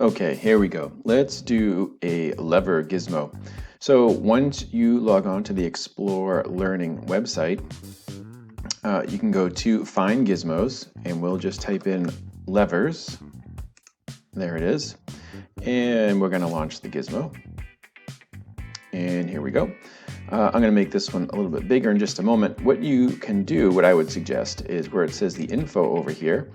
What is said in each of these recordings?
Okay, here we go. Let's do a lever gizmo. So once you log on to the Explore Learning website, you can go to Find Gizmos, and we'll just type in levers. There it is. And we're going to launch the gizmo. And here we go. I'm going to make this one a little bit bigger in just a moment. What you can do, what I would suggest, is where it says the info over here,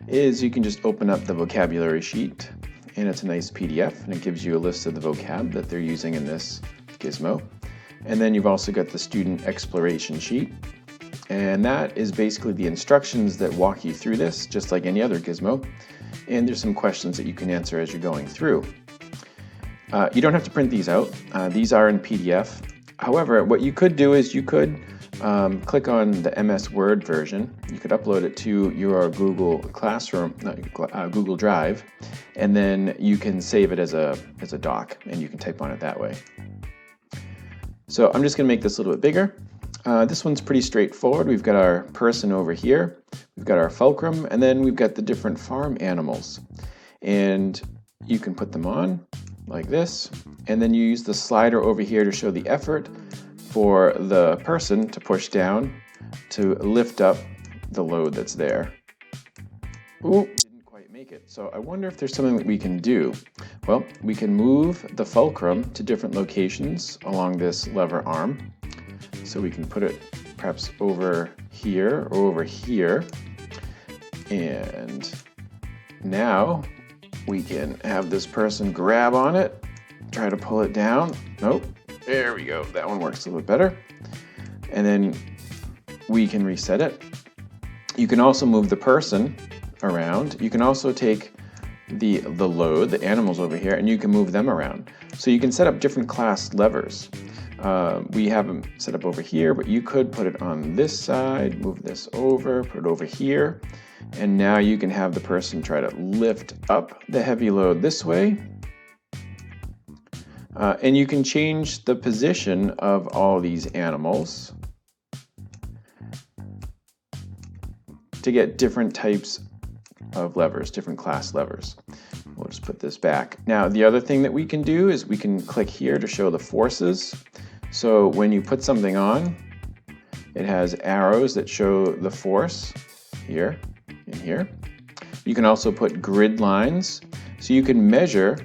is you can just open up the vocabulary sheet, and it's a nice PDF, and it gives you a list of the vocab that they're using in this gizmo. And then you've also got the student exploration sheet, and that is basically the instructions that walk you through this, just like any other gizmo. And there's some questions that you can answer as you're going through. You don't have to print these out. These are in PDF. However, what you could do is you could click on the MS Word version. You could upload it to your Google Classroom, Google Drive, and then you can save it as a doc, and you can type on it that way. So I'm just going to make this a little bit bigger. This one's pretty straightforward. We've got our person over here, we've got our fulcrum, and then we've got the different farm animals. And you can put them on like this, and then you use the slider over here to show the effort for the person to push down to lift up the load that's there. Ooh, didn't quite make it. So I wonder if there's something that we can do. Well, we can move the fulcrum to different locations along this lever arm. So we can put it perhaps over here or over here. And now we can have this person grab on it, try to pull it down. Nope. There we go. That one works a little bit better. And then we can reset it. You can also move the person around. You can also take the load, the animals over here, and you can move them around. So you can set up different class levers. We have them set up over here, but you could put it on this side, move this over, put it over here. And now you can have the person try to lift up the heavy load this way. And you can change the position of all these animals to get different types of levers, different class levers. We'll just put this back. Now, the other thing that we can do is we can click here to show the forces. So when you put something on, it has arrows that show the force here and here. You can also put grid lines, so you can measure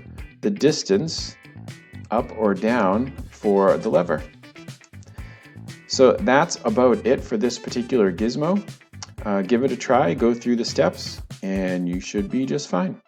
the distance up or down for the lever. So that's about it for this particular gizmo. Give it a try, go through the steps, and you should be just fine.